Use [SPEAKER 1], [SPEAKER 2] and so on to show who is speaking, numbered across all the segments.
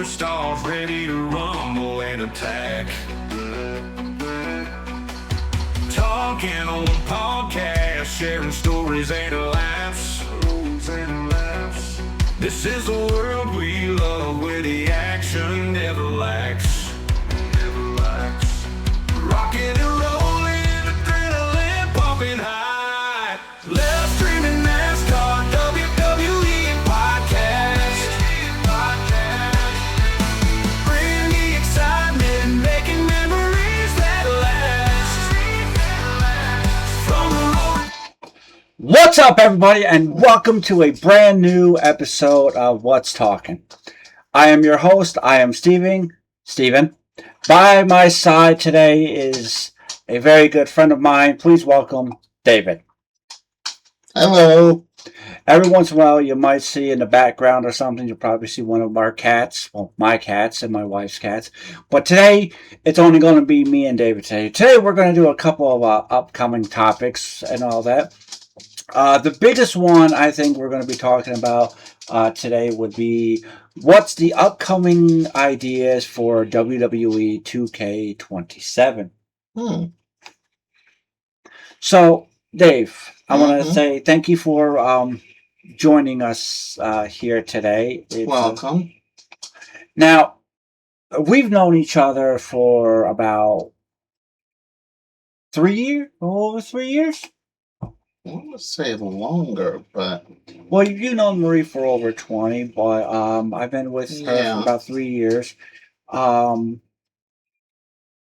[SPEAKER 1] superstars ready to rumble and attack. Talking on the podcast, sharing stories and laughs. This is the world we love, where the action never lacks. Rocking and rolling, adrenaline pumping high. Live streaming NASCAR, WWE podcast. Bring the excitement, making memories that last. From the road.
[SPEAKER 2] What's up, everybody, and welcome to a brand new episode of What's Talking. I am your host. I am Steven. By my side today is a very good friend of mine. Please welcome David.
[SPEAKER 3] Hello.
[SPEAKER 2] Every once in a while, you might see in the background or something, you'll probably see one of our cats. Well, my cats and my wife's cats. But today, it's only going to be me and David today. Today, we're going to do a couple of upcoming topics and all that. The biggest one I think we're going to be talking about today would be what's the upcoming ideas for WWE 2K27. So, Dave, I want to say thank you for joining us here today.
[SPEAKER 3] Welcome.
[SPEAKER 2] Now, we've known each other for about 3 years, over 3 years.
[SPEAKER 3] I want to say longer, but...
[SPEAKER 2] Well, you've known Marie for over 20, but I've been with her for about 3 years.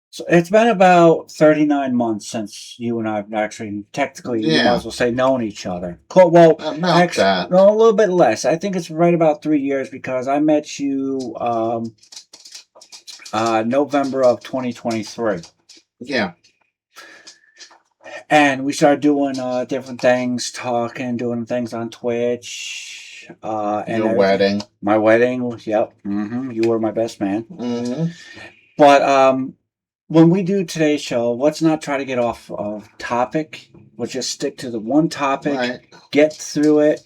[SPEAKER 2] So it's been about 39 months since you and I have actually, technically, you might as well say, known each other. Well, actually,
[SPEAKER 3] that.
[SPEAKER 2] no, a little bit less. I think it's right about 3 years because I met you November of 2023.
[SPEAKER 3] Yeah.
[SPEAKER 2] And we started doing different things, doing things on Twitch. And
[SPEAKER 3] Your wedding.
[SPEAKER 2] My wedding, yep. You were my best man.
[SPEAKER 3] Mm-hmm.
[SPEAKER 2] But when we do today's show, let's not try to get off of topic. We'll just stick to the one topic, get through it,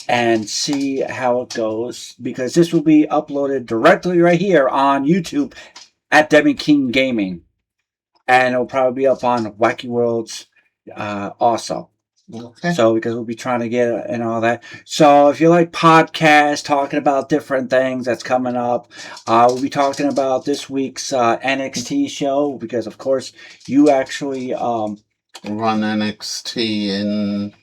[SPEAKER 2] and see how it goes. Because this will be uploaded directly right here on YouTube at Demi King Gaming. And it'll probably be up on Wacky Worlds also.
[SPEAKER 3] Okay.
[SPEAKER 2] So because we'll be trying to get it and all that. So if you like podcasts, talking about different things that's coming up, we'll be talking about this week's NXT show because of course you actually
[SPEAKER 3] run NXT in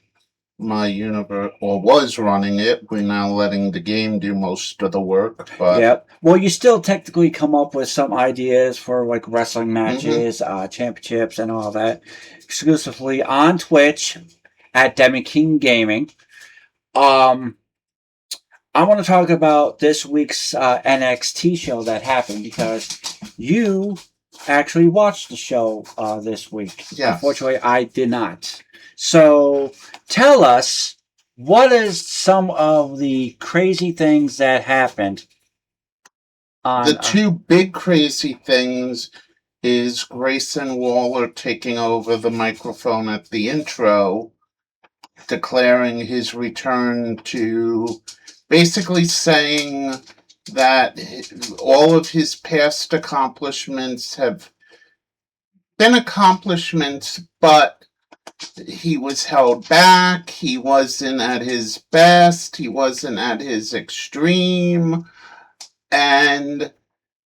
[SPEAKER 3] my universe, or was running it. We're now letting the game do most of the work. But
[SPEAKER 2] yep. Well, you still technically come up with some ideas for like wrestling matches, championships, and all that exclusively on Twitch at Demi King Gaming. I want to talk about this week's NXT show that happened because you actually watched the show this week.
[SPEAKER 3] Yeah.
[SPEAKER 2] Unfortunately, I did not. So tell us, what is some of the crazy things that happened?
[SPEAKER 3] The two big crazy things is Grayson Waller taking over the microphone at the intro, declaring his return to basically saying that all of his past accomplishments have been accomplishments, but he was held back, he wasn't at his best, he wasn't at his extreme, and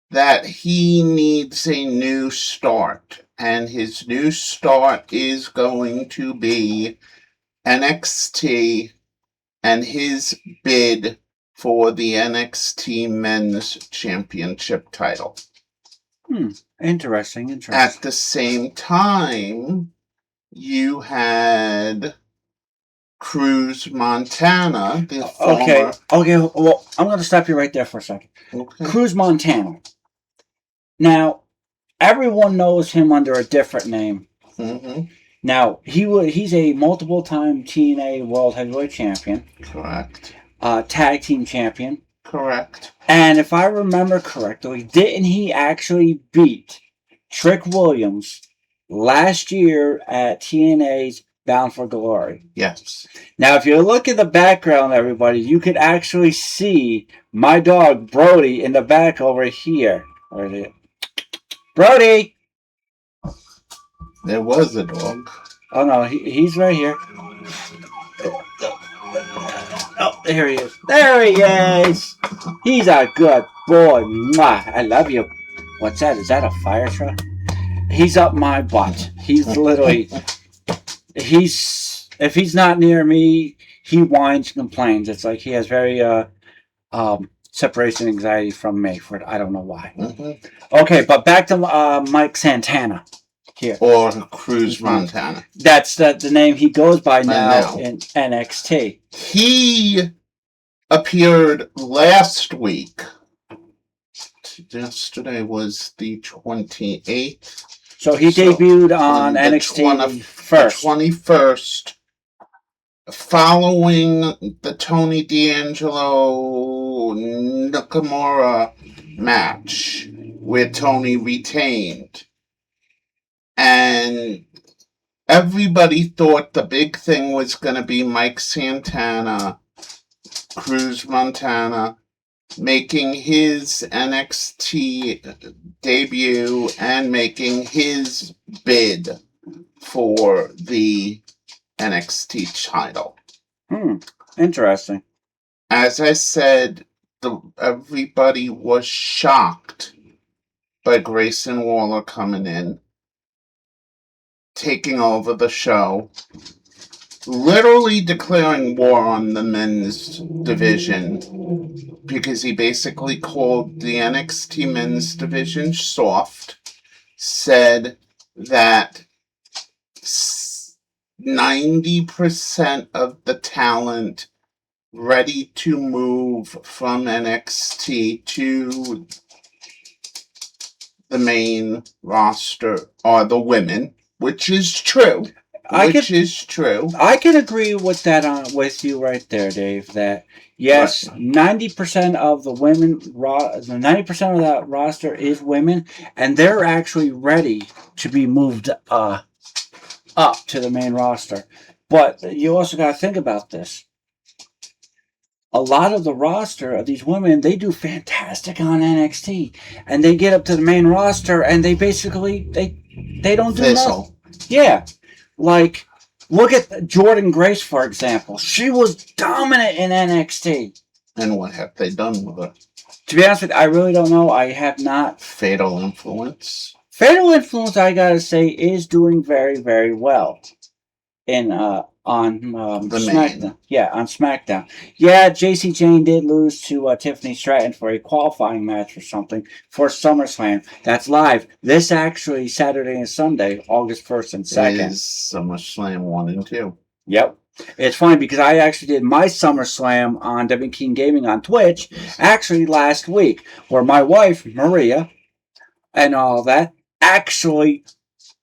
[SPEAKER 3] that he needs a new start. And his new start is going to be NXT and his bid for the NXT Men's Championship title.
[SPEAKER 2] Interesting.
[SPEAKER 3] At the same time, you had Cruz Montana, the former...
[SPEAKER 2] Okay, well, I'm going to stop you right there for a second.
[SPEAKER 3] Okay.
[SPEAKER 2] Cruz Montana. Now, everyone knows him under a different name. Now, he's a multiple-time TNA World Heavyweight Champion.
[SPEAKER 3] Correct.
[SPEAKER 2] Tag Team Champion.
[SPEAKER 3] Correct.
[SPEAKER 2] And if I remember correctly, didn't he actually beat Trick Williams last year at TNA's Bound for Glory.
[SPEAKER 3] Yes.
[SPEAKER 2] Now, if you look in the background, everybody, you could actually see my dog Brody in the back over here. Where is it? Brody!
[SPEAKER 3] There was a dog.
[SPEAKER 2] Oh no, he's right here. Oh, there he is. There he is! He's a good boy. Mwah. I love you. What's that? Is that a fire truck? He's up my butt. He's literally... If he's not near me, he whines and complains. It's like he has very separation anxiety from me. I don't know why.
[SPEAKER 3] Mm-hmm.
[SPEAKER 2] Okay, but back to Mike Santana here.
[SPEAKER 3] Or Cruz Montana.
[SPEAKER 2] That's the name he goes by now in NXT.
[SPEAKER 3] He appeared last week. Yesterday was the 28th.
[SPEAKER 2] So he debuted on NXT first.
[SPEAKER 3] 21st. Following the Tony D'Angelo Nakamura match, where Tony retained. And everybody thought the big thing was going to be Mike Santana, Cruz Montana, making his NXT debut and making his bid for the NXT title.
[SPEAKER 2] Interesting.
[SPEAKER 3] As I said, everybody was shocked by Grayson Waller coming in, taking over the show, literally declaring war on the men's division, because he basically called the NXT men's division soft, said that 90% of the talent ready to move from NXT to the main roster are the women, which is true. I
[SPEAKER 2] can agree with that with you right there, Dave. That yes, 90% of the women, 90% of that roster is women, and they're actually ready to be moved up to the main roster. But you also got to think about this. A lot of the roster of these women, they do fantastic on NXT, and they get up to the main roster, and they basically they don't do nothing. Yeah. Like, look at Jordan Grace, for example. She was dominant in NXT.
[SPEAKER 3] And what have they done with her?
[SPEAKER 2] To be honest with you, I really don't know. I have not.
[SPEAKER 3] Fatal Influence.
[SPEAKER 2] Fatal Influence, I gotta say, is doing very, very well on SmackDown.
[SPEAKER 3] Main.
[SPEAKER 2] Yeah, on SmackDown. Yeah, JC Jane did lose to Tiffany Stratton for a qualifying match or something for SummerSlam. That's live. This actually Saturday and Sunday, August 1st and 2nd.
[SPEAKER 3] It is SummerSlam 1 and 2.
[SPEAKER 2] Yep. It's funny because I actually did my SummerSlam on Devin King Gaming on Twitch actually last week, where my wife, Maria, and all that actually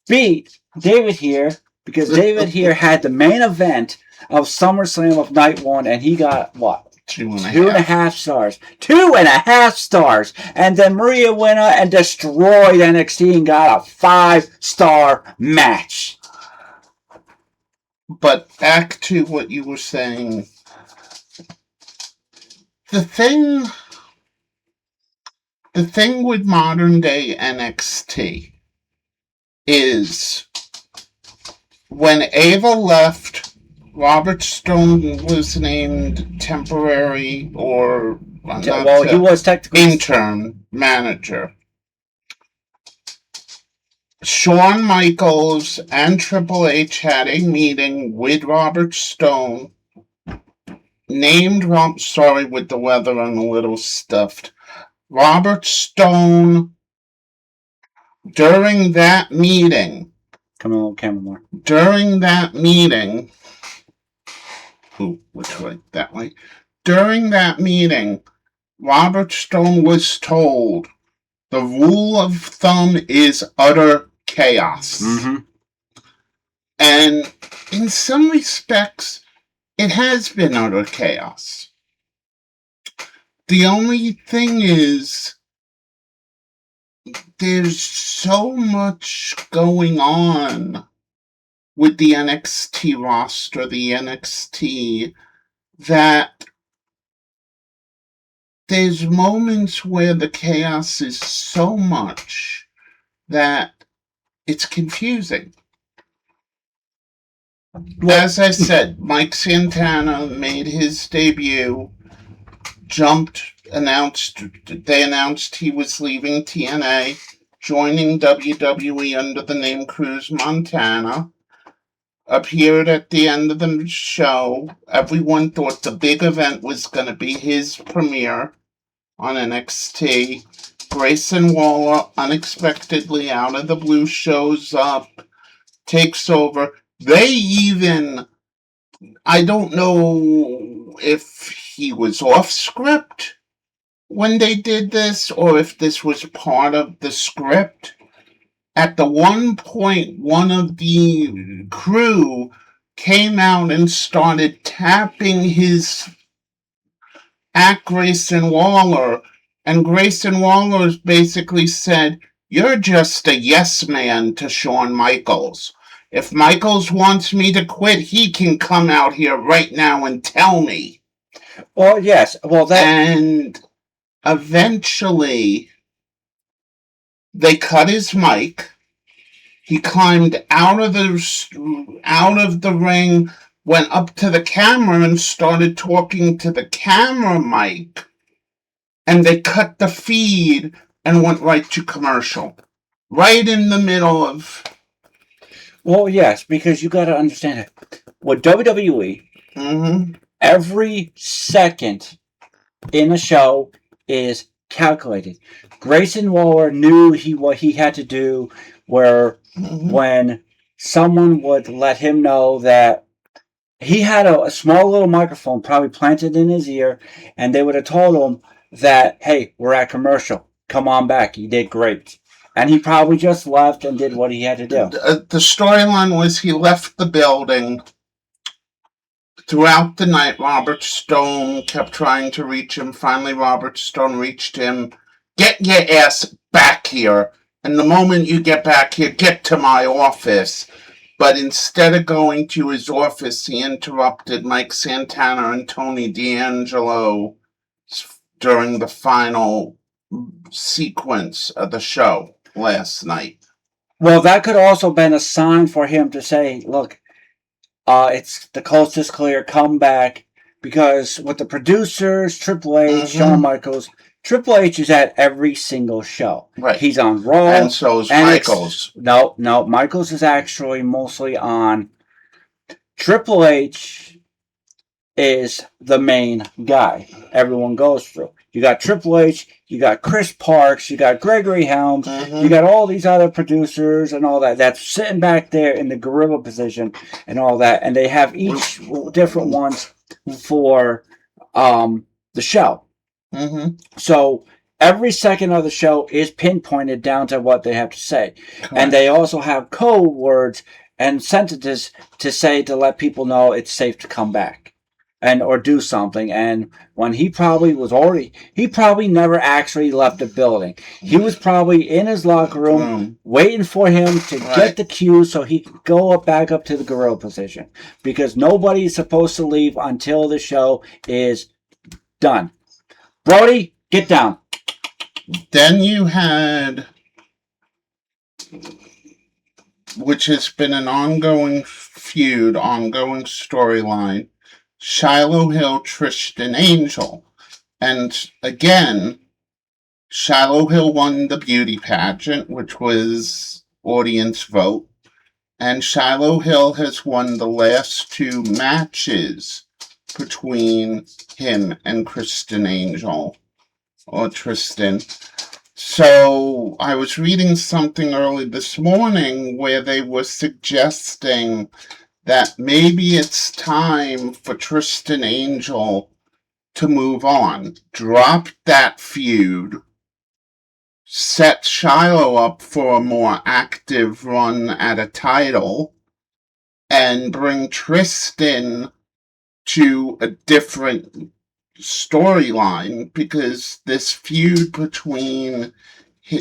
[SPEAKER 2] beat David here, because David here had the main event of SummerSlam of Night 1, and he got, what? 2.5 stars. 2.5 stars. And then Maria went out and destroyed NXT and got a 5-star match.
[SPEAKER 3] But back to what you were saying. The thing with modern day NXT is when Ava left, Robert Stone was named temporary or
[SPEAKER 2] he was technically
[SPEAKER 3] interim manager. Shawn Michaels and Triple H had a meeting with Robert Stone, sorry, with the weather, I'm a little stuffed. Robert Stone, during that meeting,
[SPEAKER 2] come on, camera more.
[SPEAKER 3] During that meeting, which way? That way. During that meeting, Robert Stone was told the rule of thumb is utter chaos.
[SPEAKER 2] Mm-hmm.
[SPEAKER 3] And in some respects, it has been utter chaos. The only thing is, there's so much going on with the NXT roster, the NXT, that there's moments where the chaos is so much that it's confusing. As I said, Mike Santana made his debut, they announced he was leaving TNA, joining WWE under the name Cruz Montana, appeared at the end of the show. Everyone thought the big event was going to be his premiere on NXT. Grayson Waller unexpectedly out of the blue shows up, takes over. I don't know if he was off script when they did this or if this was part of the script. At the one point, one of the crew came out and started tapping at Grayson Waller, and Grayson Waller basically said, "You're just a yes man to Shawn Michaels. If Michaels wants me to quit, he can come out here right now and tell me."
[SPEAKER 2] Well, yes. Well,
[SPEAKER 3] And eventually, they cut his mic. He climbed out of the ring, went up to the camera and started talking to the camera mic. And they cut the feed and went right to commercial. Right in the middle of...
[SPEAKER 2] Well, yes, because you got to understand it. With WWE, every second in a show is calculated. Grayson Waller knew what he had to do, where when someone would let him know that he had a small little microphone probably planted in his ear, and they would have told him that, "Hey, we're at commercial. Come on back. You did great." And he probably just left and did what he had to do.
[SPEAKER 3] The storyline was he left the building. Throughout the night, Robert Stone kept trying to reach him. Finally, Robert Stone reached him. "Get your ass back here. And the moment you get back here, get to my office." But instead of going to his office, he interrupted Mike Santana and Tony D'Angelo during the final sequence of the show last night.
[SPEAKER 2] Well, that could also been a sign for him to say, "Look, it's the coast is clear. Come back." Because with the producers, Triple H, Shawn Michaels, Triple H is at every single show.
[SPEAKER 3] Right.
[SPEAKER 2] He's on Raw.
[SPEAKER 3] And so is Michaels.
[SPEAKER 2] No, Michaels is actually mostly on. Triple H is the main guy everyone goes through. You got Triple H, you got Chris Parks, you got Gregory Helms, you got all these other producers and all that that's sitting back there in the gorilla position and all that, and they have each different ones for the show. So every second of the show is pinpointed down to what they have to say. Correct. And they also have code words and sentences to say to let people know it's safe to come back and or do something. And when he probably never actually left the building. He was probably in his locker room waiting for him to get the cue so he could go back up to the gorilla position, because nobody's supposed to leave until the show is done. Brody, get down.
[SPEAKER 3] Then you had, which has been an ongoing feud, ongoing storyline, Shiloh Hill, Tristan Angel. And again, Shiloh Hill won the beauty pageant, which was audience vote. And Shiloh Hill has won the last two matches between him and Tristan Angel, or Tristan. So I was reading something early this morning where they were suggesting that maybe it's time for Tristan Angel to move on, drop that feud, set Shiloh up for a more active run at a title, and bring Tristan to a different storyline, because this feud between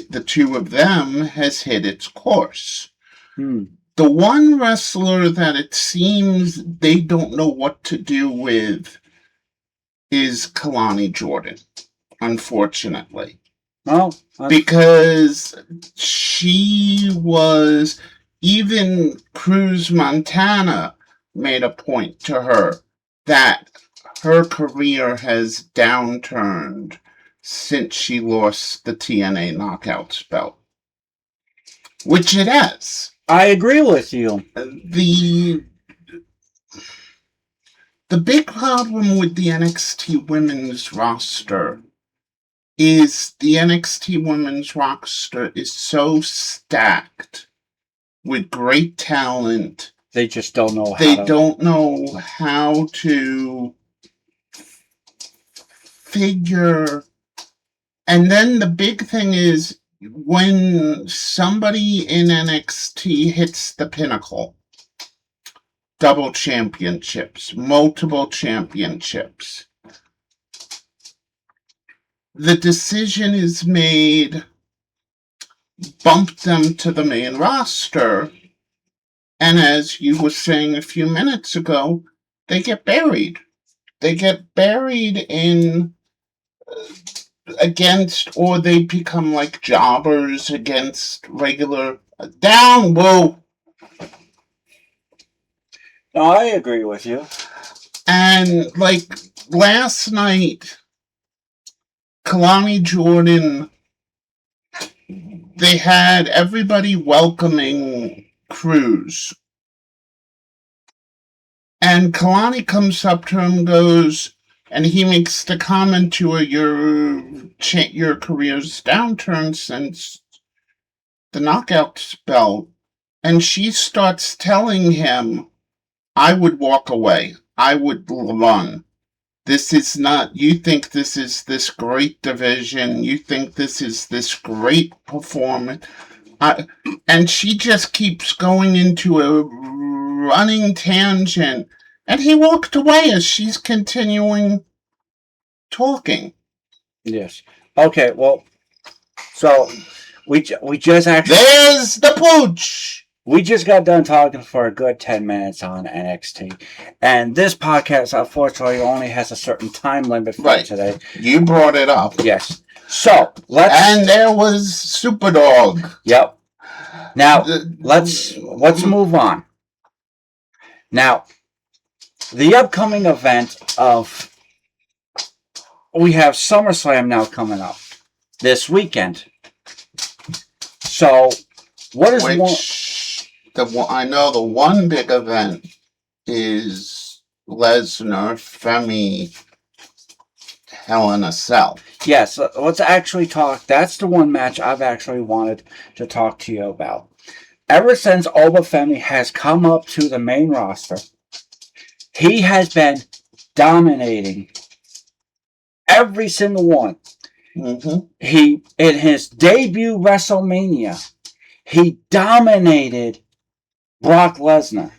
[SPEAKER 3] the two of them has hit its course. The one wrestler that it seems they don't know what to do with is Kalani Jordan, unfortunately.
[SPEAKER 2] Well,
[SPEAKER 3] Because she was, even Cruz Montana made a point to her that her career has downturned since she lost the TNA Knockouts belt. Which it has.
[SPEAKER 2] I agree with you.
[SPEAKER 3] The big problem with the NXT women's roster is the NXT women's roster is so stacked with great talent.
[SPEAKER 2] They just don't know how
[SPEAKER 3] They
[SPEAKER 2] to...
[SPEAKER 3] don't know how to figure. And then the big thing is when somebody in NXT hits the pinnacle, double championships, multiple championships, the decision is made, bump them to the main roster, and as you were saying a few minutes ago, they get buried. They get buried in against, or they become like jobbers against regular down. Whoa.
[SPEAKER 2] No, I agree with you.
[SPEAKER 3] And like last night, Kalani Jordan, they had everybody welcoming Cruz. And Kalani comes up to him, goes, and he makes the comment to her, your career's downturned since the knockout belt. And she starts telling him, I would walk away. I would run. This is not, you think this is this great division. You think this is this great performance. And she just keeps going into a running tangent. And he walked away as she's continuing talking.
[SPEAKER 2] Yes. Okay, well, so we just actually...
[SPEAKER 3] There's the pooch!
[SPEAKER 2] We just got done talking for a good 10 minutes on NXT. And this podcast, unfortunately, only has a certain time limit for today.
[SPEAKER 3] You brought it up.
[SPEAKER 2] Yes. So,
[SPEAKER 3] And there was Superdog.
[SPEAKER 2] Yep. Now, let's move on. Now, the upcoming event of... We have SummerSlam now coming up this weekend. So, what is
[SPEAKER 3] I know the one big event is Lesnar, Femi, Hell in a Cell.
[SPEAKER 2] Yes, let's actually talk. That's the one match I've actually wanted to talk to you about. Ever since Oba Femi has come up to the main roster, he has been dominating every single one.
[SPEAKER 3] Mm-hmm.
[SPEAKER 2] He, in his debut WrestleMania, he dominated Brock Lesnar.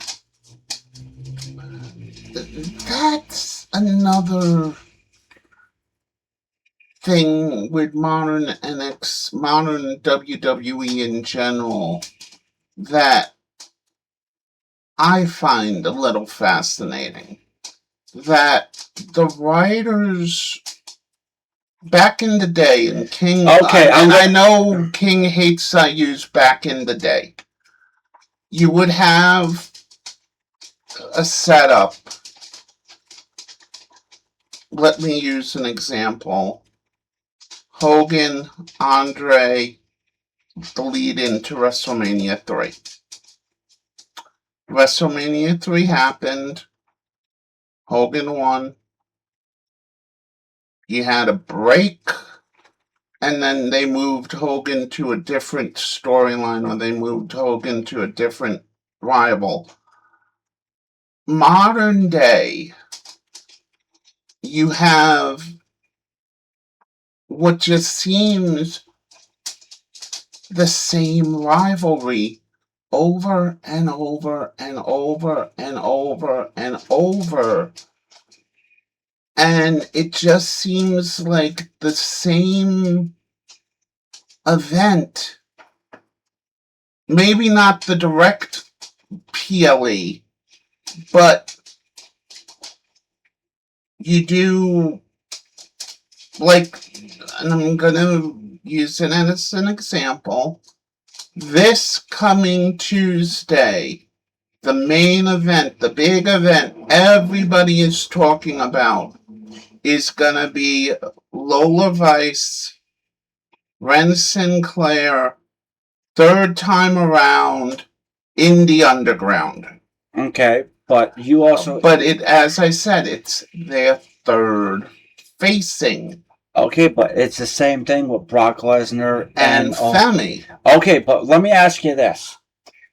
[SPEAKER 3] That's another thing with modern WWE in general that I find a little fascinating. That the writers back in the day in King, I know King hates I use back in the day. You would have a setup. Let me use an example. Hogan, Andre, the lead into WrestleMania 3. WrestleMania 3 happened. Hogan won. You had a break. And then they moved Hogan to a different storyline, or they moved Hogan to a different rival. Modern day, you have what just seems the same rivalry over and over and over and over and over. And it just seems like the same event. Maybe not the direct PLE, but you do, like, and I'm gonna use it as an example. This coming Tuesday, the main event, the big event everybody is talking about, is gonna be Lola Vice, Ren Sinclair, third time around in the underground.
[SPEAKER 2] Okay, but you also...
[SPEAKER 3] But it, as I said, it's their third facing.
[SPEAKER 2] Okay, but it's the same thing with Brock Lesnar
[SPEAKER 3] And Femi.
[SPEAKER 2] Okay, but let me ask you this.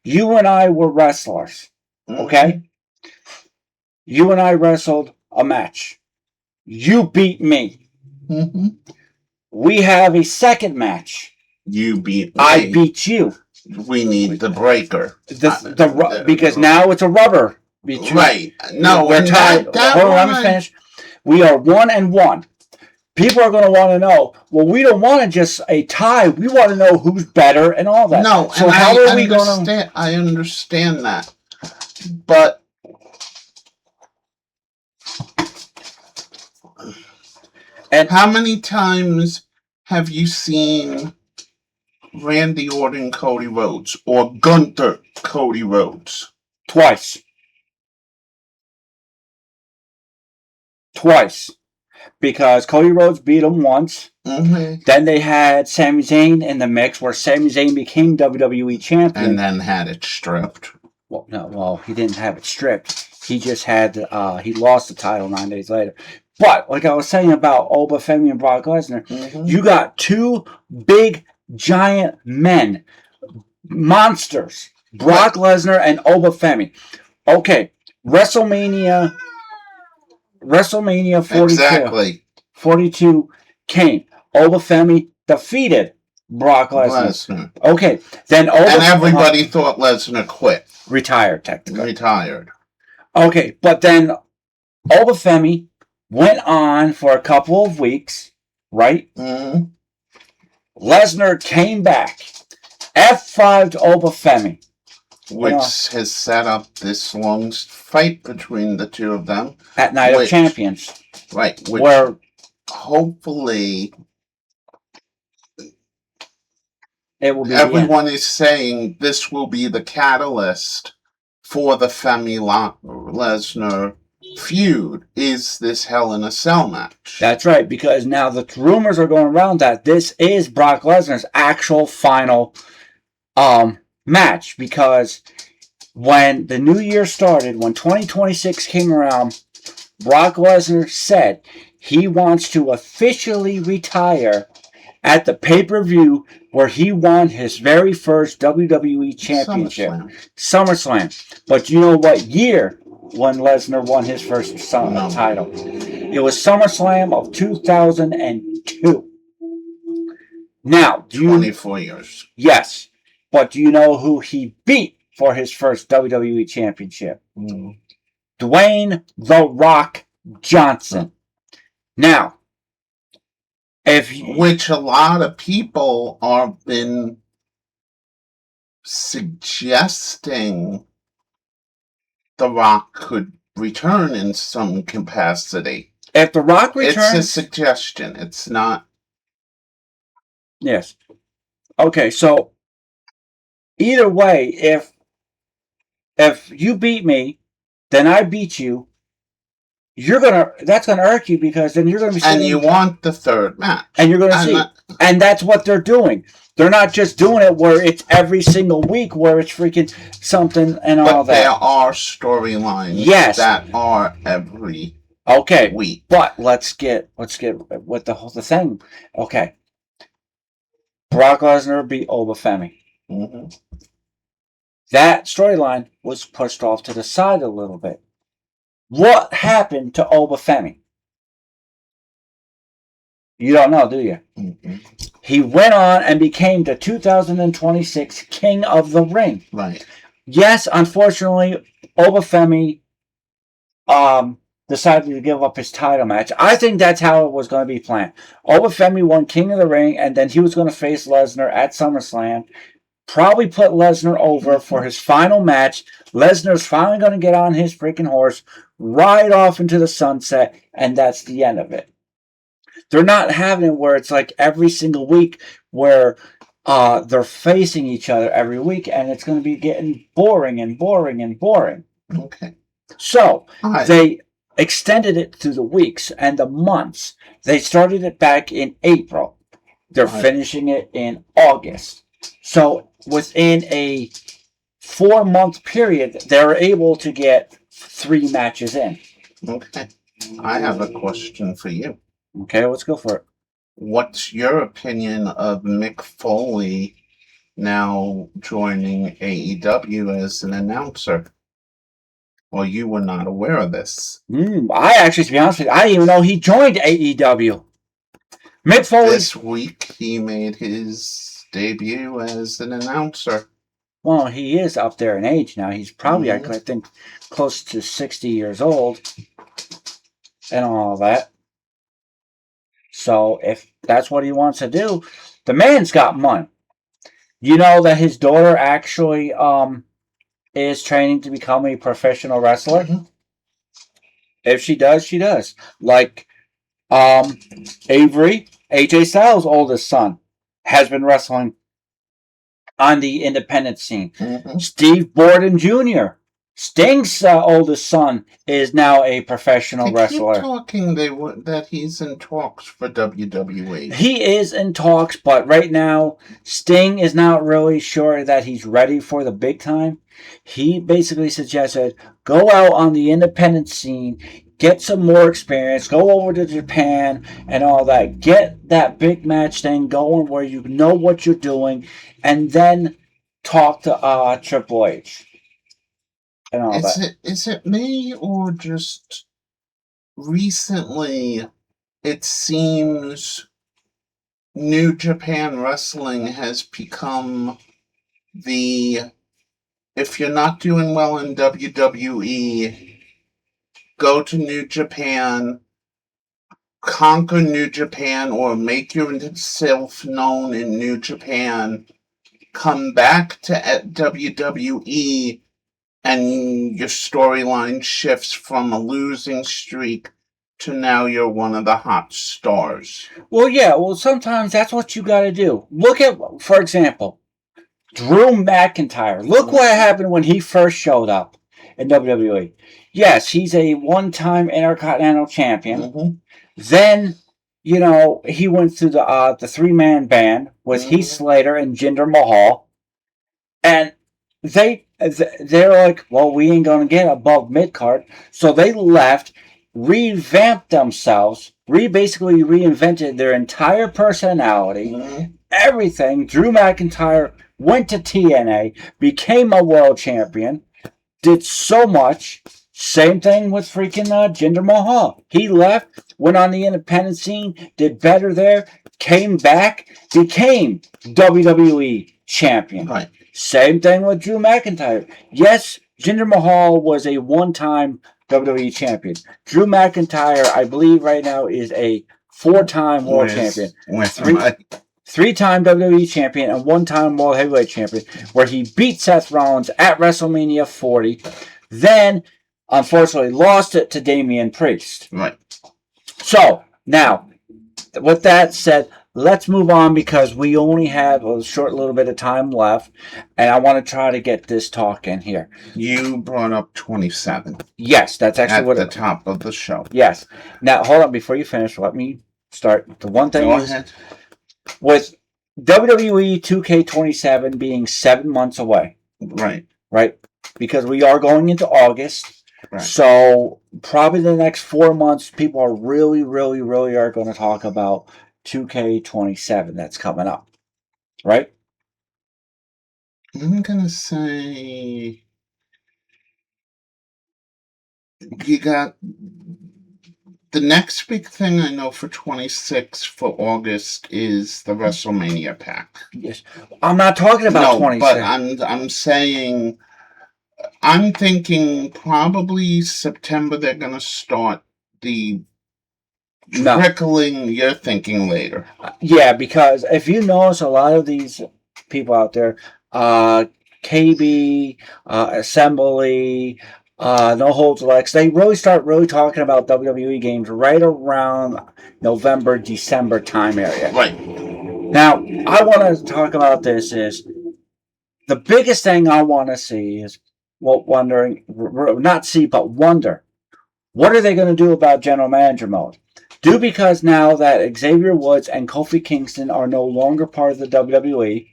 [SPEAKER 2] You and I were wrestlers, okay? You and I wrestled a match. You beat me.
[SPEAKER 3] Mm-hmm.
[SPEAKER 2] We have a second match.
[SPEAKER 3] You beat me.
[SPEAKER 2] I beat you.
[SPEAKER 3] We need the breaker.
[SPEAKER 2] Because now it's a rubber.
[SPEAKER 3] Right. No,
[SPEAKER 2] we're tied. Hold on, let me finish. We are 1-1. People are going to want to know, well, we don't want to just a tie. We want to know who's better and all that.
[SPEAKER 3] No,
[SPEAKER 2] so how are we going to...
[SPEAKER 3] I understand that. But and how many times have you seen Randy Orton, Cody Rhodes, or Gunther, Cody Rhodes?
[SPEAKER 2] Twice. Because Cody Rhodes beat him once.
[SPEAKER 3] Mm-hmm.
[SPEAKER 2] Then they had Sami Zayn in the mix, where Sami Zayn became WWE champion.
[SPEAKER 3] And then had it stripped.
[SPEAKER 2] Well, he didn't have it stripped. He just had, he lost the title 9 days later. But, like I was saying about Oba Femi and Brock Lesnar, you got two big, giant men, monsters, Brock Lesnar and Oba Femi. Okay, WrestleMania 42.
[SPEAKER 3] Exactly.
[SPEAKER 2] 42 came. Oba Femi defeated Brock Lesnar. Okay, then Oba...
[SPEAKER 3] And everybody thought Lesnar quit.
[SPEAKER 2] Retired, technically.
[SPEAKER 3] Retired.
[SPEAKER 2] Okay, but then Oba Femi went on for a couple of weeks, right?
[SPEAKER 3] Mm-hmm.
[SPEAKER 2] Lesnar came back. F5'd Oba Femi.
[SPEAKER 3] Which has set up this long fight between the two of them.
[SPEAKER 2] At Night of Champions.
[SPEAKER 3] Right.
[SPEAKER 2] Where
[SPEAKER 3] hopefully
[SPEAKER 2] it will be
[SPEAKER 3] everyone is saying this will be the catalyst for the Femi Lesnar feud, is this Hell in a Cell match.
[SPEAKER 2] That's right, because now the rumors are going around that this is Brock Lesnar's actual final match, because when the new year started, when 2026 came around, Brock Lesnar said he wants to officially retire at the pay-per-view where he won his very first WWE Championship. SummerSlam. But you know what year when Lesnar won his first title? It was SummerSlam of 2002. Now,
[SPEAKER 3] 24 years.
[SPEAKER 2] Yes. But do you know who he beat for his first WWE Championship? Dwayne "The Rock" Johnson. Now,
[SPEAKER 3] which a lot of people have been suggesting The Rock could return in some capacity.
[SPEAKER 2] If The Rock returns...
[SPEAKER 3] It's a suggestion. It's not...
[SPEAKER 2] Yes. Okay, so either way, if you beat me, then I beat you, that's gonna irk you, because then you're gonna be
[SPEAKER 3] and you want the third match.
[SPEAKER 2] And you're gonna see. And that's what they're doing. They're not just doing it where it's every single week where it's freaking something and all that.
[SPEAKER 3] But there are storylines that are every week.
[SPEAKER 2] But let's get with the whole thing. Okay. Brock Lesnar beat Oba Femi.
[SPEAKER 3] Mm-hmm.
[SPEAKER 2] That storyline was pushed off to the side a little bit. What happened to Oba Femi? You don't know, do you?
[SPEAKER 3] Mm-hmm.
[SPEAKER 2] He went on and became the 2026 King of the Ring.
[SPEAKER 3] Right.
[SPEAKER 2] Yes, unfortunately, Oba Femi decided to give up his title match. I think that's how it was going to be planned. Oba Femi won King of the Ring, and then he was going to face Lesnar at SummerSlam. probably put Lesnar over for his final match. Lesnar's finally going to get on his freaking horse, ride off into the sunset, and that's the end of it. They're not having it where it's like every single week where they're facing each other every week, and it's going to be getting boring and boring and boring.
[SPEAKER 3] Okay.
[SPEAKER 2] So
[SPEAKER 3] Alright.
[SPEAKER 2] they extended it through the weeks and the months. They started it back in April. They're
[SPEAKER 3] Right.
[SPEAKER 2] finishing it in August. So within a 4-month period, they're able to get 3 matches in.
[SPEAKER 3] Okay. I have a question for you.
[SPEAKER 2] Okay, let's go for it.
[SPEAKER 3] What's your opinion of Mick Foley now joining AEW as an announcer? Well, you were not aware of this.
[SPEAKER 2] I actually, to be honest with you, I didn't even know he joined AEW. Mick Foley.
[SPEAKER 3] This week, he made his debut as an announcer.
[SPEAKER 2] Well, he is up there in age now. He's probably, I think, close to 60 years old and all that. So if that's what he wants to do, the man's got money. You know that his daughter actually is training to become a professional wrestler?
[SPEAKER 3] Mhm.
[SPEAKER 2] If she does, she does. Like Avery, AJ Styles' oldest son, has been wrestling on the independent scene.
[SPEAKER 3] Mhm.
[SPEAKER 2] Steve Borden Jr., Sting's oldest son, is now a professional
[SPEAKER 3] They
[SPEAKER 2] wrestler.
[SPEAKER 3] keep talking that he's in talks for WWE.
[SPEAKER 2] He is in talks, but right now, Sting is not really sure that he's ready for the big time. He basically suggested go out on the independent scene, get some more experience, go over to Japan and all that. Get that big match thing going where you know what you're doing, and then talk to Triple H. And all that.
[SPEAKER 3] Is it me, or just recently it seems New Japan Wrestling has become the, if you're not doing well in WWE, go to New Japan, conquer New Japan, or make yourself known in New Japan, come back to WWE, and your storyline shifts from a losing streak to now you're one of the hot stars.
[SPEAKER 2] Well, yeah, sometimes that's what you got to do. Look at, for example, Drew McIntyre. Look what happened when he first showed up in WWE. Yes, he's a one-time Intercontinental Champion.
[SPEAKER 3] Mm-hmm.
[SPEAKER 2] Then, you know, he went through the 3-man band with Heath Slater and Jinder Mahal. And they're like, well, we ain't going to get above mid-card. So they left, revamped themselves, basically reinvented their entire personality, everything. Drew McIntyre went to TNA, became a world champion, did so much. Same thing with freaking Jinder Mahal. He left, went on the independent scene, did better there, came back, became WWE champion.
[SPEAKER 3] Right.
[SPEAKER 2] Same thing with Drew McIntyre. Yes, Jinder Mahal was a one-time WWE champion. Drew McIntyre, I believe right now, is a 4-time world champion. Three-time WWE champion and 1-time world heavyweight champion, where he beat Seth Rollins at WrestleMania 40. Then, unfortunately, lost it to Damian Priest.
[SPEAKER 3] Right.
[SPEAKER 2] So, now, with that said, let's move on because we only have a short little bit of time left, and I want to try to get this talk in here.
[SPEAKER 3] You brought up 27.
[SPEAKER 2] Yes, that's actually
[SPEAKER 3] at the top of the show.
[SPEAKER 2] Yes. Now, hold on. Before you finish, let me start. The one thing
[SPEAKER 3] Go
[SPEAKER 2] is,
[SPEAKER 3] ahead.
[SPEAKER 2] with WWE 2K27 being 7 months away,
[SPEAKER 3] right,
[SPEAKER 2] because we are going into August, so probably the next 4 months, people are really are going to talk about 2K27 that's coming up, right?
[SPEAKER 3] I'm gonna say you got the next big thing I know for 26 for August is the WrestleMania pack.
[SPEAKER 2] Yes, I'm not talking about 26.
[SPEAKER 3] But I'm saying, I'm thinking probably September they're gonna start the trickling. You're thinking later.
[SPEAKER 2] Yeah, because if you notice, a lot of these people out there, KB, Assembly, No Holds Lex. They really start talking about WWE games right around November, December time area.
[SPEAKER 3] Right.
[SPEAKER 2] Now, I want to talk about this is the biggest thing I want to see is not see, but wonder. What are they going to do about general manager mode? Because now that Xavier Woods and Kofi Kingston are no longer part of the WWE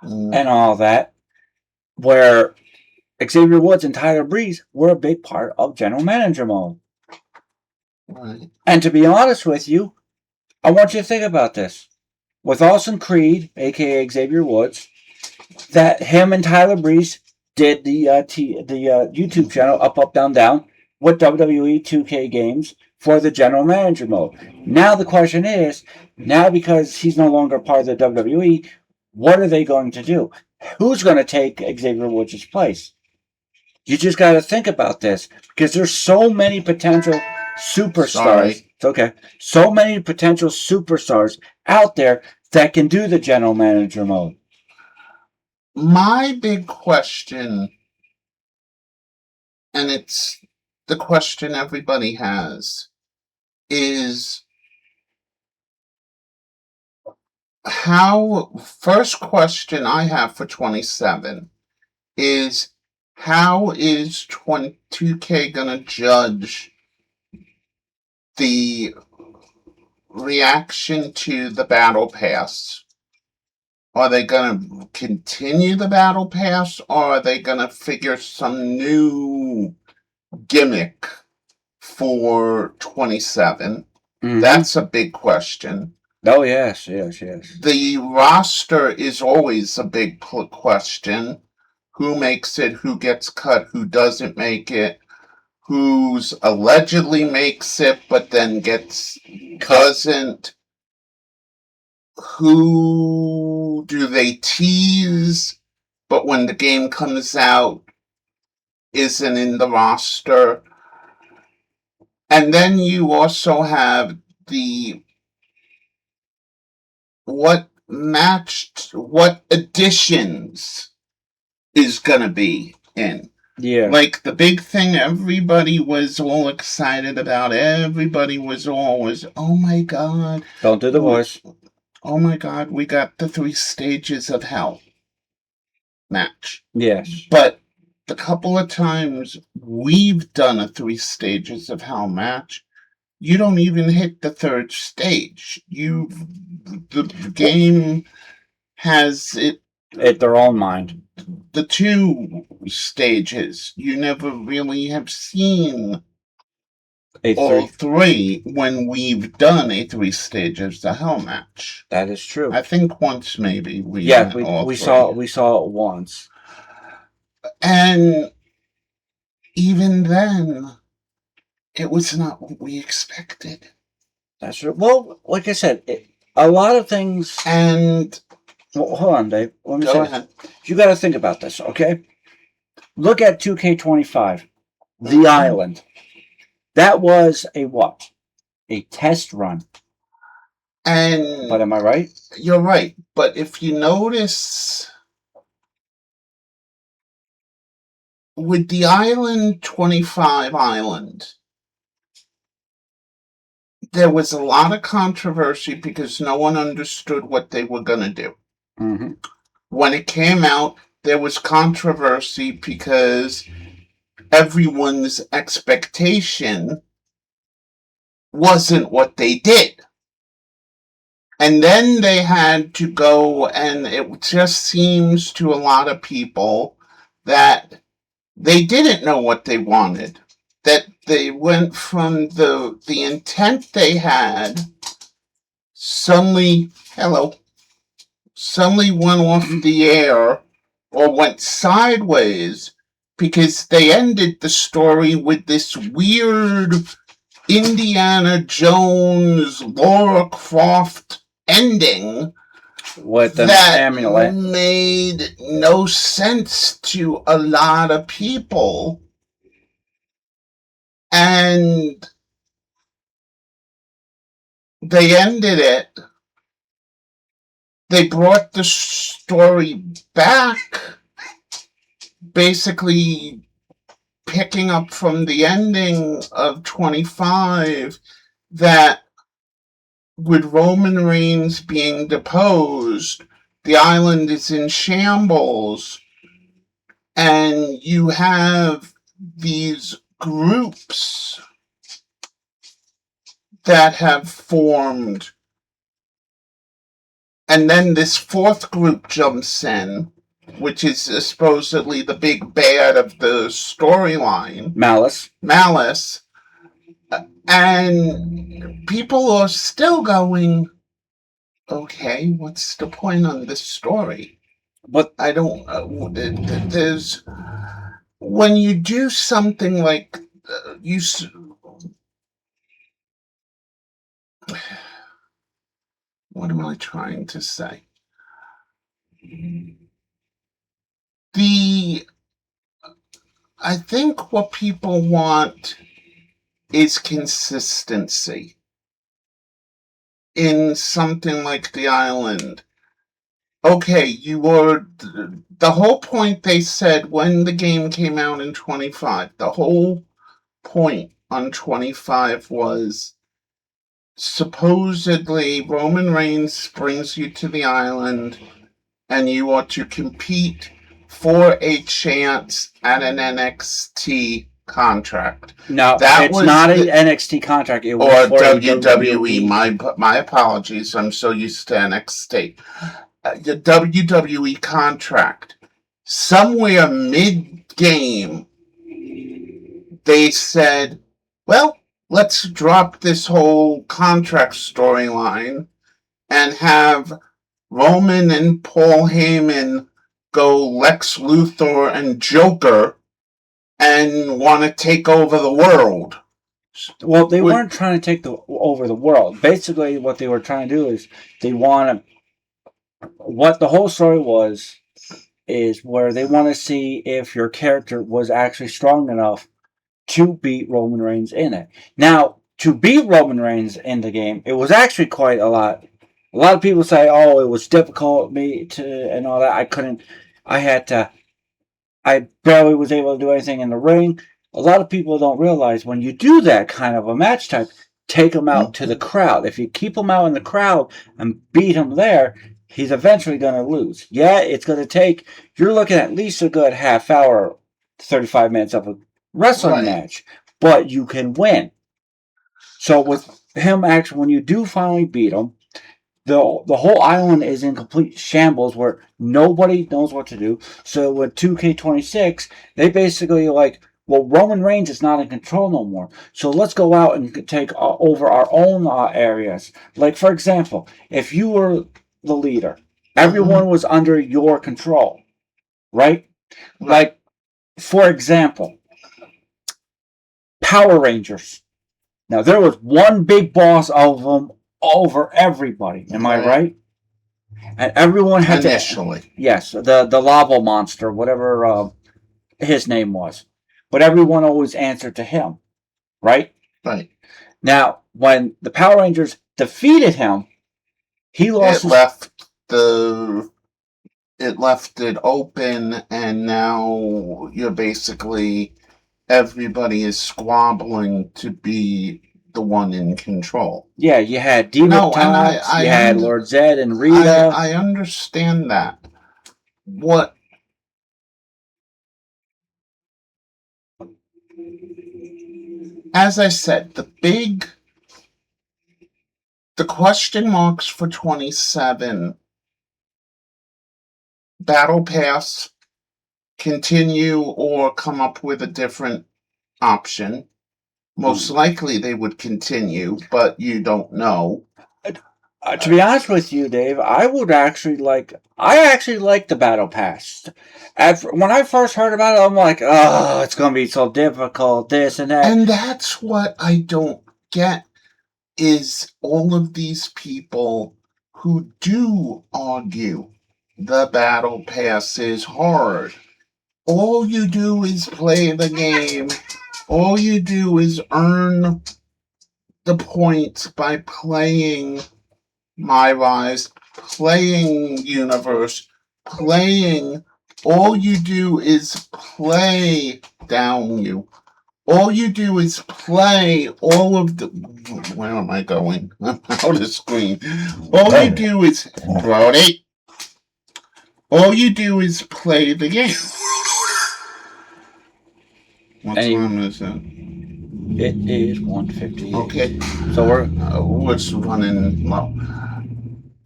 [SPEAKER 2] and all that, where Xavier Woods and Tyler Breeze were a big part of general manager mode.
[SPEAKER 3] Right.
[SPEAKER 2] And to be honest with you, I want you to think about this. With Austin Creed, aka Xavier Woods, that him and Tyler Breeze did the YouTube channel Up Down Down with WWE 2K games for the general manager mode. Now the question is, now because he's no longer part of the WWE, what are they going to do? Who's going to take Xavier Woods' place? You just got to think about this because there's so many potential superstars.
[SPEAKER 3] Sorry.
[SPEAKER 2] It's okay. So many potential superstars out there that can do the general manager mode.
[SPEAKER 3] My big question, and it's the question everybody has, is first question I have for 27 is how is 2K going to judge the reaction to the Battle Pass? Are they going to continue the Battle Pass, or are they going to figure some new gimmick for 27?
[SPEAKER 2] Mm-hmm.
[SPEAKER 3] That's a big question.
[SPEAKER 2] Oh, yes.
[SPEAKER 3] The roster is always a big question. Who makes it, who gets cut, who doesn't make it, who's allegedly makes it but then doesn't. Who do they tease, but when the game comes out, isn't in the roster? And then you also have what additions is going to be in.
[SPEAKER 2] Yeah.
[SPEAKER 3] Like the big thing everybody was all excited about, everybody was always, oh my God.
[SPEAKER 2] Don't do the voice.
[SPEAKER 3] Oh my God, we got the 3 stages of hell match.
[SPEAKER 2] Yes.
[SPEAKER 3] But the couple of times we've done a 3 stages of hell match, you don't even hit the 3rd stage. The game has it
[SPEAKER 2] their own mind.
[SPEAKER 3] The 2 stages. You never really have seen all 3 when we've done a 3 stages of hell match.
[SPEAKER 2] That is true.
[SPEAKER 3] I think once maybe we
[SPEAKER 2] saw it once.
[SPEAKER 3] And even then, it was not what we expected.
[SPEAKER 2] That's true. Well, like I said, a lot of things.
[SPEAKER 3] And
[SPEAKER 2] hold on, Dave. Let me
[SPEAKER 3] go ahead.
[SPEAKER 2] You got to think about this, okay? Look at 2K25, The Island. That was a what? A test run. But am I right?
[SPEAKER 3] You're right. But if you notice, with the Island 25 Island, there was a lot of controversy because no one understood what they were going to do.
[SPEAKER 2] Mm-hmm.
[SPEAKER 3] When it came out, there was controversy because everyone's expectation wasn't what they did. And then they had to go, and it just seems to a lot of people that they didn't know what they wanted. That they went from the intent they had, suddenly went off the air or went sideways because they ended the story with this weird Indiana Jones, Lara Croft ending
[SPEAKER 2] with an
[SPEAKER 3] that
[SPEAKER 2] amulet
[SPEAKER 3] made no sense to a lot of people. And they ended it they brought the story back, basically picking up from the ending of 25, that with Roman Reigns being deposed, the island is in shambles, and you have these groups that have formed, and then this fourth group jumps in, which is supposedly the big bad of the storyline, Malice, and people are still going, okay, what's the point on this story?
[SPEAKER 2] But
[SPEAKER 3] I don't. There's when you do something like you. What am I trying to say? I think what people want is consistency in something like the island. Okay, you were the whole point. They said when the game came out in 25, the whole point on 25 was supposedly Roman Reigns brings you to the island and you are to compete for a chance at an NXT contract.
[SPEAKER 2] No, it's not an NXT contract. It was
[SPEAKER 3] or WWE. My apologies. I'm so used to NXT. The WWE contract. Somewhere mid-game, they said, well, let's drop this whole contract storyline and have Roman and Paul Heyman go Lex Luthor and Joker and want to take over the world.
[SPEAKER 2] Well, they weren't trying to take over the world. Basically, what they were trying to do is they want to. What the whole story was is where they want to see if your character was actually strong enough to beat Roman Reigns in it. Now, to beat Roman Reigns in the game, it was actually quite a lot. A lot of people say, "Oh, it was difficult and all that." I barely was able to do anything in the ring. A lot of people don't realize when you do that kind of a match type, take him out to the crowd. If you keep him out in the crowd and beat him there, he's eventually going to lose. Yeah, it's going to take, you're looking at least a good half hour, 35 minutes of a wrestling match, but you can win. So with him, actually, when you do finally beat him, the whole island is in complete shambles where nobody knows what to do. So with 2K26, they basically like, well, Roman Reigns is not in control no more. So let's go out and take over our own areas. Like, for example, if you were the leader, everyone was under your control, right? Like, for example, Power Rangers. Now, there was one big boss of them over everybody. Am I right? And everyone had
[SPEAKER 3] initially.
[SPEAKER 2] Yes, the lava monster, whatever his name was. But everyone always answered to him, right?
[SPEAKER 3] Right.
[SPEAKER 2] Now, when the Power Rangers defeated him, he lost.
[SPEAKER 3] It left it open, and now you're basically everybody is squabbling to be the one in control.
[SPEAKER 2] Yeah, you had Demon Tots, you had Lord Zed and Rita.
[SPEAKER 3] I understand that. What? As I said, the question marks for 27, Battle Pass, continue or come up with a different option. Most likely they would continue, but you don't know.
[SPEAKER 2] To be honest with you, Dave, I actually like the Battle Pass. When I first heard about it, I'm like, oh, it's going to be so difficult, this and that.
[SPEAKER 3] And that's what I don't get, is all of these people who do argue the Battle Pass is hard. All you do is play the game. All you do is earn the points by playing My Rise. playing universe, playing. All you do is play down you. All you do is play all of the. Where am I going? I'm out of screen. All you do is. Brody. All you do is play the game. What time is it?
[SPEAKER 2] It is 1:58.
[SPEAKER 3] Okay.
[SPEAKER 2] So we're
[SPEAKER 3] It's running low.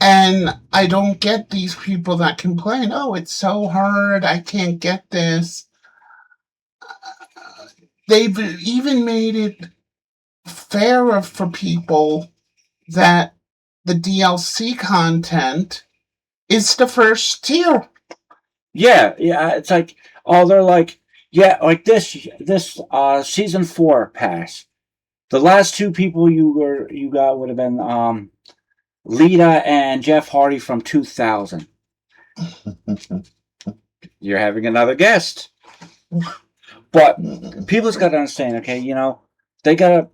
[SPEAKER 3] And I don't get these people that complain, oh, it's so hard, I can't get this. They've even made it fairer for people that the DLC content is the first tier.
[SPEAKER 2] yeah, it's like, oh, they're like, yeah, like this season 4 pass. The last two people you got would have been Lita and Jeff Hardy from 2000. You're having another guest. But people's got to understand, okay, they got to,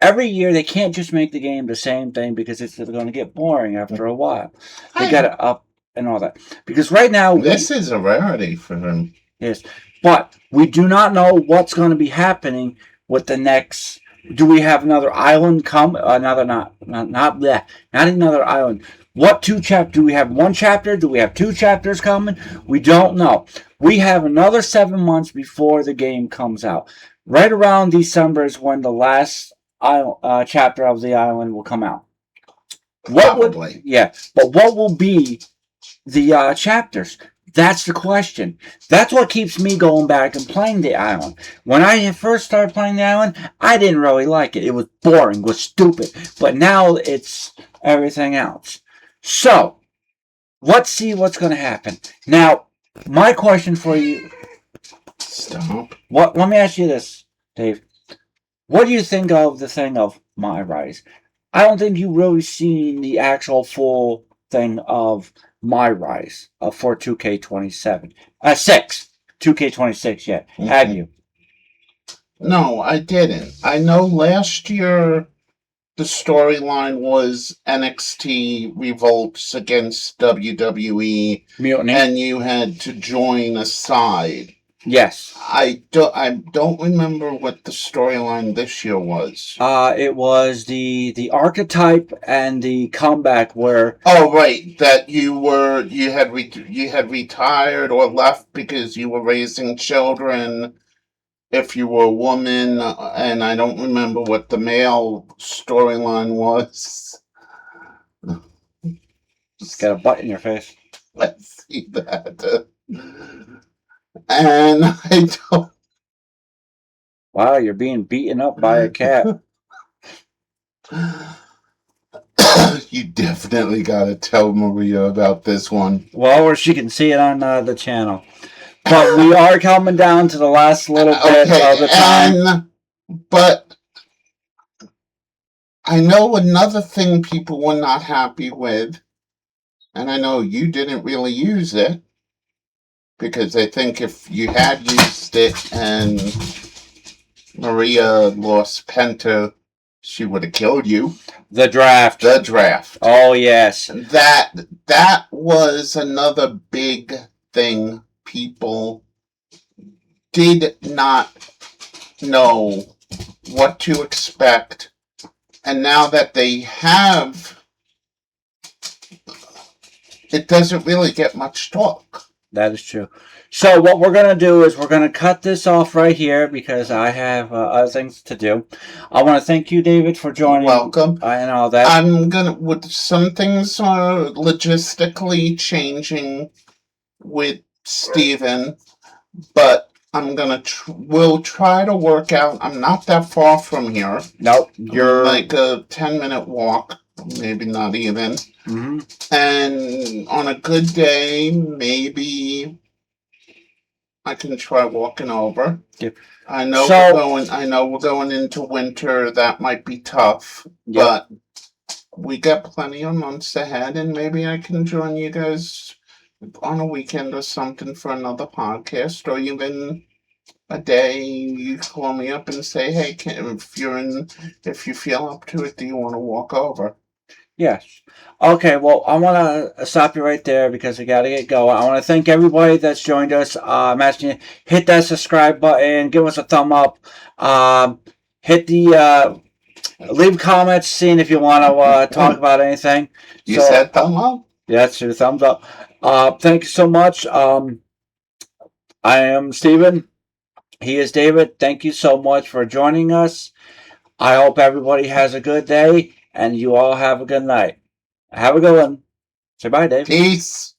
[SPEAKER 2] every year they can't just make the game the same thing because it's going to get boring after a while. They got to up and all that. Because right now...
[SPEAKER 3] This is a rarity for them.
[SPEAKER 2] Yes. But we do not know what's going to be happening with the next... Do we have another island come? Not another island. What two chapters? Do we have one chapter? Do we have two chapters coming? We don't know. We have another 7 months before the game comes out. Right around December is when the last chapter of the island will come out.
[SPEAKER 3] Probably.
[SPEAKER 2] But what will be the chapters? That's the question. That's what keeps me going back and playing the island. When I first started playing the island, I didn't really like it. It was boring, it was stupid. But now it's everything else. So, let's see what's going to happen. Now, my question for you...
[SPEAKER 3] Stop.
[SPEAKER 2] Let me ask you this, Dave. What do you think of the thing of My Rise? I don't think you've really seen the actual full thing of My Rise for 2K27. 2K26 yet.
[SPEAKER 3] Mm-hmm.
[SPEAKER 2] Have you?
[SPEAKER 3] No, I didn't. I know last year the storyline was NXT revolts against WWE,
[SPEAKER 2] Mutiny.
[SPEAKER 3] and you had to join a side.
[SPEAKER 2] Yes.
[SPEAKER 3] I don't remember what the storyline this year was.
[SPEAKER 2] It was the archetype and the comeback where...
[SPEAKER 3] Oh, right, that you had retired or left because you were raising children. If you were a woman, and I don't remember what the male storyline was.
[SPEAKER 2] Just got a butt in your face.
[SPEAKER 3] Let's see that. And I don't...
[SPEAKER 2] Wow, you're being beaten up by a cat.
[SPEAKER 3] You definitely gotta tell Maria about this one.
[SPEAKER 2] Well, or she can see it on the channel. But we are coming down to the last little bit of the time.
[SPEAKER 3] But I know another thing people were not happy with, and I know you didn't really use it, because I think if you had used it and Maria lost Penta, she would have killed you.
[SPEAKER 2] The draft. Oh, yes.
[SPEAKER 3] That was another big thing. People did not know what to expect. And now that they have, it doesn't really get much talk.
[SPEAKER 2] That is true. So what we're going to do is we're going to cut this off right here because I have other things to do. I want to thank you, David, for joining.
[SPEAKER 3] Welcome.
[SPEAKER 2] And all that.
[SPEAKER 3] With some things are logistically changing with Steven, but we'll try to work out. I'm not that far from here.
[SPEAKER 2] Nope. You're
[SPEAKER 3] like a 10-minute walk, maybe not even.
[SPEAKER 2] Mm-hmm.
[SPEAKER 3] And on a good day, maybe I can try walking over.
[SPEAKER 2] Yep.
[SPEAKER 3] I know we're going into winter. That might be tough,
[SPEAKER 2] yep.
[SPEAKER 3] But we got plenty of months ahead, and maybe I can join you guys on a weekend or something for another podcast, or even a day you call me up and say, hey, if you feel up to it, do you want to walk over?
[SPEAKER 2] Yes. Okay, well, I want to stop you right there because we got to get going. I want to thank everybody that's joined us. I'm asking you, hit that subscribe button, give us a thumb up, hit the, leave comments, seeing if you want to talk about anything.
[SPEAKER 3] You said thumb up?
[SPEAKER 2] That's your thumbs up. Thank you so much. I am Steven. He is David. Thank you so much for joining us. I hope everybody has a good day and you all have a good night. Have a good one. Say bye, Dave.
[SPEAKER 3] Peace.